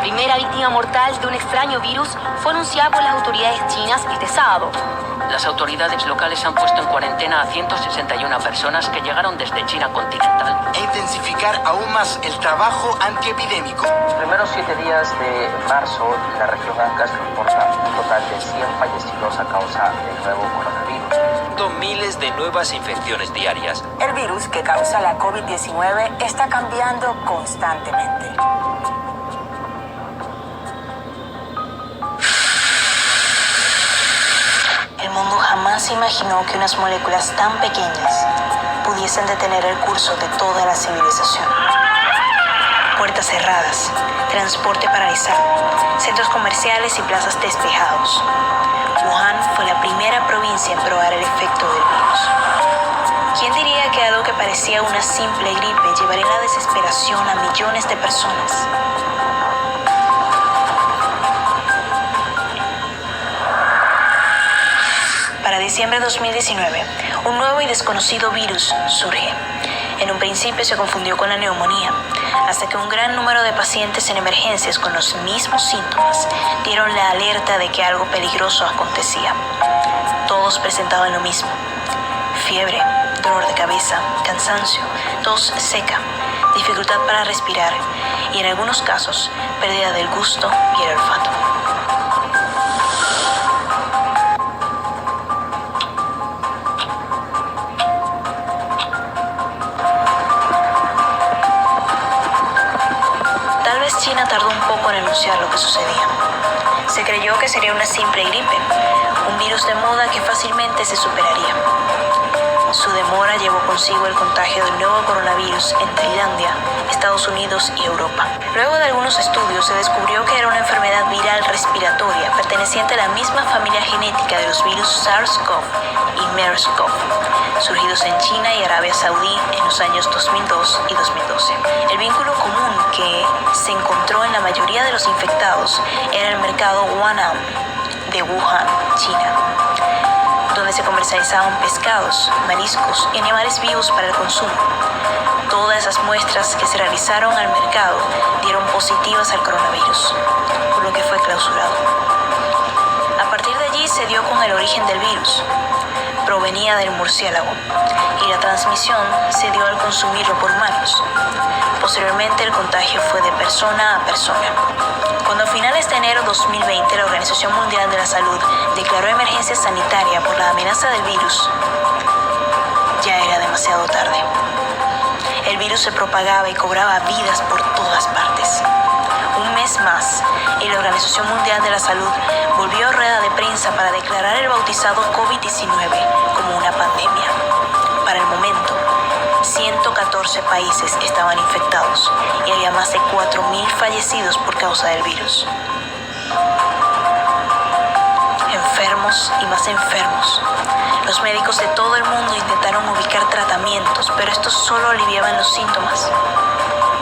primera víctima mortal de un extraño virus fue anunciada por las autoridades chinas este sábado. Las autoridades locales han puesto en cuarentena a 161 personas que llegaron desde China continental. E intensificar aún más el trabajo antiepidémico. Los primeros 7 días de marzo, la región Ancash reporta un total de 100 fallecidos a causa del nuevo coronavirus. Miles de nuevas infecciones diarias. El virus que causa la COVID-19 está cambiando constantemente. El mundo jamás imaginó que unas moléculas tan pequeñas pudiesen detener el curso de toda la civilización. Puertas cerradas, transporte paralizado, centros comerciales y plazas despejados. Wuhan fue la primera provincia en probar el efecto del virus. ¿Quién diría que algo que parecía una simple gripe llevaría la desesperación a millones de personas? Para diciembre de 2019, un nuevo y desconocido virus surge. En un principio se confundió con la neumonía, hasta que un gran número de pacientes en emergencias con los mismos síntomas dieron la alerta de que algo peligroso acontecía. Todos presentaban lo mismo: fiebre, dolor de cabeza, cansancio, tos seca, dificultad para respirar y en algunos casos pérdida del gusto y el olfato. China tardó un poco en anunciar lo que sucedía. Se creyó que sería una simple gripe, un virus de moda que fácilmente se superaría. Su demora llevó consigo el contagio del nuevo coronavirus en Tailandia, Estados Unidos y Europa. Luego de algunos estudios se descubrió que era una enfermedad viral respiratoria perteneciente a la misma familia genética de los virus SARS-CoV y MERS-CoV, surgidos en China y Arabia Saudí en los años 2002 y 2012. El vínculo común que se encontró en la mayoría de los infectados era el mercado Huanan de Wuhan, China, donde se comercializaban pescados, mariscos y animales vivos para el consumo. Todas esas muestras que se realizaron al mercado dieron positivas al coronavirus, por lo que fue clausurado. A partir de allí se dio con el origen del virus. Provenía del murciélago y la transmisión se dio al consumirlo por humanos. Posteriormente el contagio fue de persona a persona. Cuando a finales de enero de 2020 la Organización Mundial de la Salud declaró emergencia sanitaria por la amenaza del virus, ya era demasiado tarde. El virus se propagaba y cobraba vidas por todas partes. Un mes más, y la Organización Mundial de la Salud volvió a rueda de prensa para declarar el bautizado COVID-19 como una pandemia. Para el momento, 114 países estaban infectados y había más de 4.000 fallecidos por causa del virus. Enfermos y más enfermos. Los médicos de todo el mundo intentaron ubicar tratamientos, pero estos solo aliviaban los síntomas.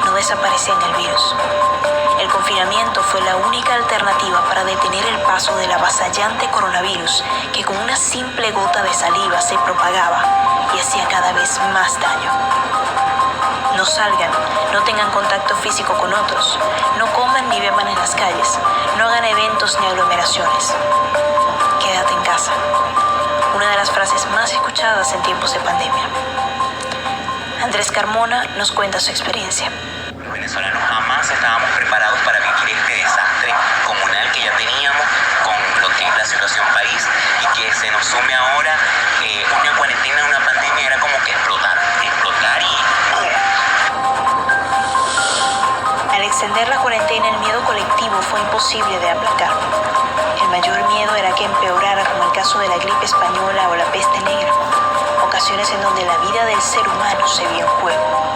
No desaparecían el virus. El confinamiento fue la única alternativa para detener el paso del avasallante coronavirus que con una simple gota de saliva se propagaba y hacía cada vez más daño. No salgan, no tengan contacto físico con otros, no coman ni beban en las calles, no hagan eventos ni aglomeraciones. Quédate en casa. Una de las frases más escuchadas en tiempos de pandemia. Andrés Carmona nos cuenta su experiencia. Los venezolanos jamás estábamos preparados para vivir este desastre comunal que ya teníamos con lo que es la situación país y que se nos sume ahora una cuarentena, una pandemia, era como que explotar y ¡pum! Al extender la cuarentena, el miedo colectivo fue imposible de aplacar. El mayor miedo era que empeorara, como el caso de la gripe española o la peste negra, ocasiones en donde la vida del ser humano se vio en juego.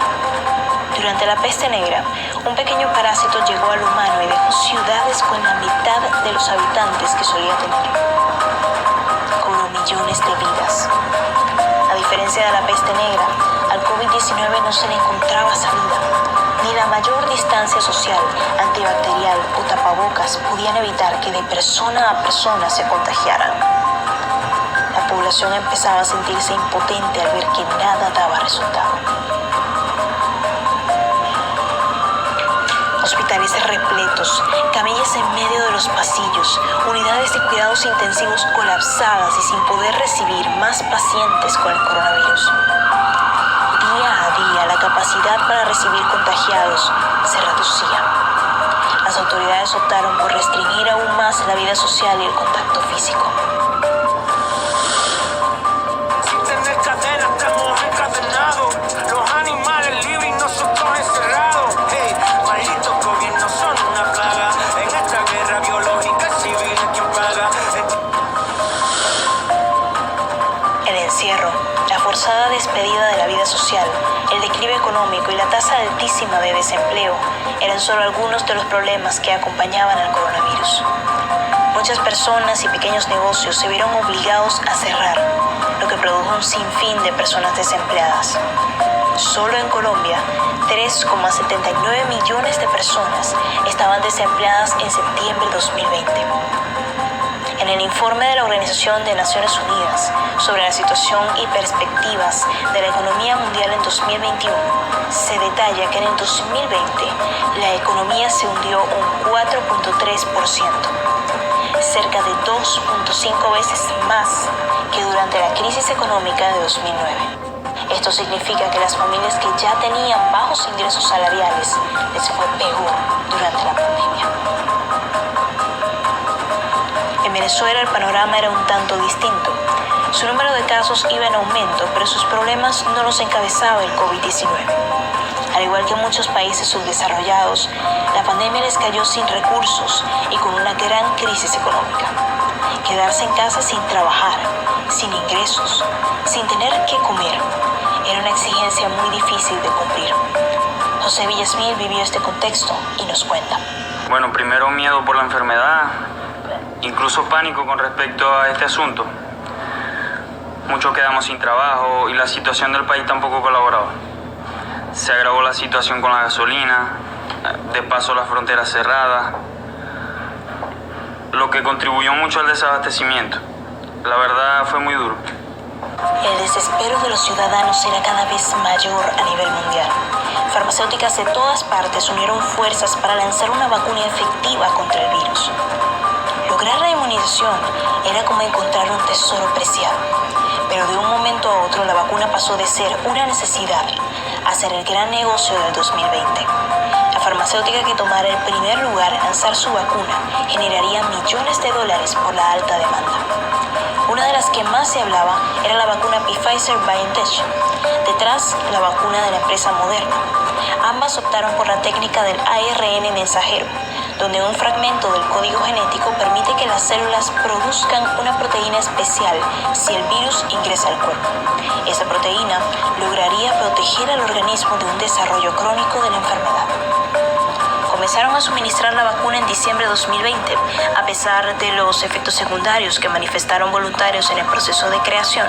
Durante la peste negra, un pequeño parásito llegó al humano y dejó ciudades con la mitad de los habitantes que solía tener. Cobró millones de vidas. A diferencia de la peste negra, al COVID-19 no se le encontraba salida. Ni la mayor distancia social, antibacterial o tapabocas podían evitar que de persona a persona se contagiaran. La población empezaba a sentirse impotente al ver que nada daba resultado. hospitales repletos, camillas en medio de los pasillos, unidades de cuidados intensivos colapsadas y sin poder recibir más pacientes con el coronavirus. Día a día, la capacidad para recibir contagiados se reducía. Las autoridades optaron por restringir aún más la vida social y el contacto físico. Sin tener cadena estamos encadenados, los animales libres y nosotros encerrados. Hey, malditos gobiernos son una plaga, en esta guerra biológica civil es quien paga. El encierro, la forzada despedida de la vida social, el declive económico y la tasa altísima de desempleo eran solo algunos de los problemas que acompañaban al coronavirus. Muchas personas y pequeños negocios se vieron obligados a cerrar, lo que produjo un sinfín de personas desempleadas. Solo en Colombia, 3,79 millones de personas estaban desempleadas en septiembre de 2020. En el informe de la Organización de Naciones Unidas sobre la situación y perspectivas de la economía mundial en 2021, se detalla que en el 2020 la economía se hundió un 4.3%, cerca de 2.5 veces más que durante la crisis económica de 2009. Esto significa que las familias que ya tenían bajos ingresos salariales les fue peor durante la pandemia. En Venezuela el panorama era un tanto distinto. Su número de casos iba en aumento, pero sus problemas no los encabezaba el COVID-19. Al igual que muchos países subdesarrollados, la pandemia les cayó sin recursos y con una gran crisis económica. Quedarse en casa sin trabajar, sin ingresos, sin tener que comer, era una exigencia muy difícil de cumplir. José Villasmil vivió este contexto y nos cuenta. Bueno, primero miedo por la enfermedad, incluso pánico con respecto a este asunto. Muchos quedamos sin trabajo y la situación del país tampoco colaboraba. Se agravó la situación con la gasolina, de paso las fronteras cerradas, lo que contribuyó mucho al desabastecimiento. La verdad fue muy duro. El desespero de los ciudadanos era cada vez mayor a nivel mundial. Farmacéuticas de todas partes unieron fuerzas para lanzar una vacuna efectiva contra el virus. Lograr la inmunización era como encontrar un tesoro preciado, pero de un momento a otro la vacuna pasó de ser una necesidad a ser el gran negocio del 2020. La farmacéutica que tomara el primer lugar en lanzar su vacuna generaría millones de dólares por la alta demanda. Una de las que más se hablaba era la vacuna Pfizer-BioNTech, detrás la vacuna de la empresa Moderna. Ambas optaron por la técnica del ARN mensajero, donde un fragmento del código genético permite que las células produzcan una proteína especial si el virus ingresa al cuerpo. Esa proteína lograría proteger al organismo de un desarrollo crónico de la enfermedad. Comenzaron a suministrar la vacuna en diciembre de 2020, a pesar de los efectos secundarios que manifestaron voluntarios en el proceso de creación,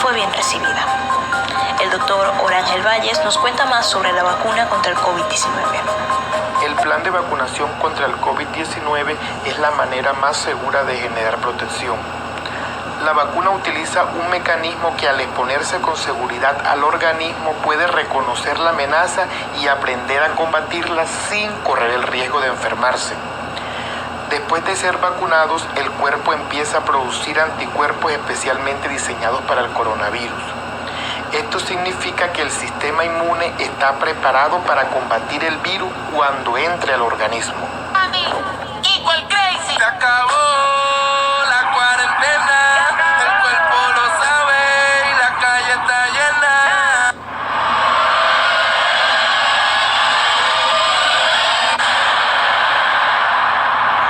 fue bien recibida. El doctor Orangel Valles nos cuenta más sobre la vacuna contra el COVID-19. El plan de vacunación contra el COVID-19 es la manera más segura de generar protección. La vacuna utiliza un mecanismo que al exponerse con seguridad al organismo puede reconocer la amenaza y aprender a combatirla sin correr el riesgo de enfermarse. Después de ser vacunados, el cuerpo empieza a producir anticuerpos especialmente diseñados para el coronavirus. Esto significa que el sistema inmune está preparado para combatir el virus cuando entre al organismo. Igual crazy. Se acabó la cuarentena, el cuerpo lo sabe y la calle está llena.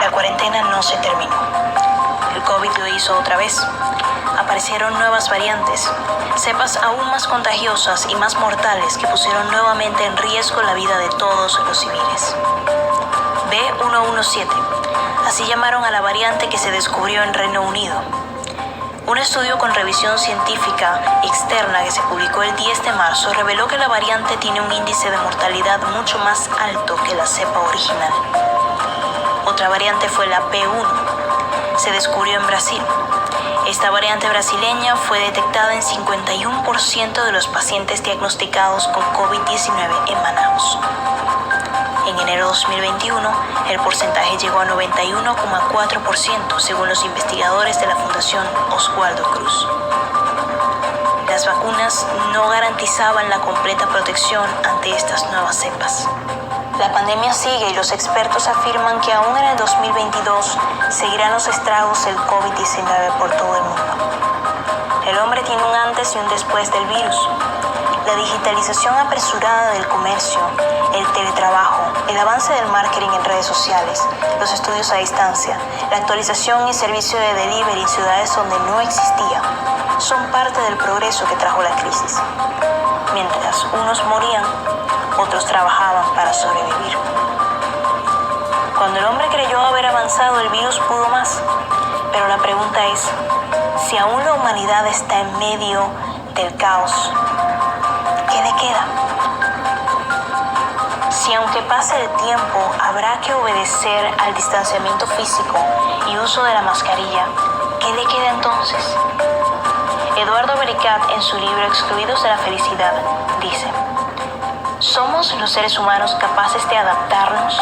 La cuarentena no se terminó. El COVID lo hizo otra vez. Aparecieron nuevas variantes, cepas aún más contagiosas y más mortales que pusieron nuevamente en riesgo la vida de todos los civiles. B117, así llamaron a la variante que se descubrió en Reino Unido. Un estudio con revisión científica externa que se publicó el 10 de marzo reveló que la variante tiene un índice de mortalidad mucho más alto que la cepa original. Otra variante fue la P1, se descubrió en Brasil. Esta variante brasileña fue detectada en 51% de los pacientes diagnosticados con COVID-19 en Manaus. En En enero de 2021, el porcentaje llegó a 91,4%, según los investigadores de la Fundación Oswaldo Cruz. Las vacunas no garantizaban la completa protección ante estas nuevas cepas. La pandemia sigue y los expertos afirman que aún en el 2022 seguirán los estragos del COVID-19 por todo el mundo. El hombre tiene un antes y un después del virus. La digitalización apresurada del comercio, el teletrabajo, el avance del marketing en redes sociales, los estudios a distancia, la actualización y servicio de delivery en ciudades donde no existía, son parte del progreso que trajo la crisis. Mientras unos morían, otros trabajaban para sobrevivir. Cuando el hombre creyó haber avanzado, el virus pudo más. Pero la pregunta es, si aún la humanidad está en medio del caos, ¿qué le queda? Si aunque pase el tiempo habrá que obedecer al distanciamiento físico y uso de la mascarilla, ¿qué le queda entonces? Eduardo Bericat, en su libro Excluidos de la Felicidad, dice: somos los seres humanos capaces de adaptarnos,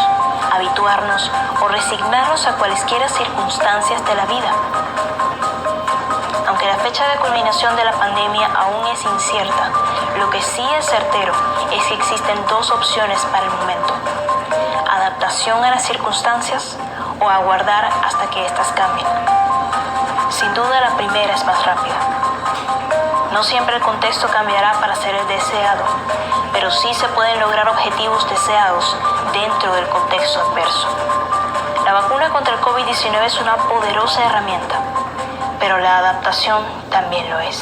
habituarnos o resignarnos a cualesquiera circunstancias de la vida. Aunque la fecha de culminación de la pandemia aún es incierta, lo que sí es certero es que existen dos opciones para el momento: adaptación a las circunstancias o aguardar hasta que éstas cambien. Sin duda la primera es más rápida. No siempre el contexto cambiará para ser el deseado, pero sí se pueden lograr objetivos deseados dentro del contexto adverso. La vacuna contra el COVID-19 es una poderosa herramienta, pero la adaptación también lo es.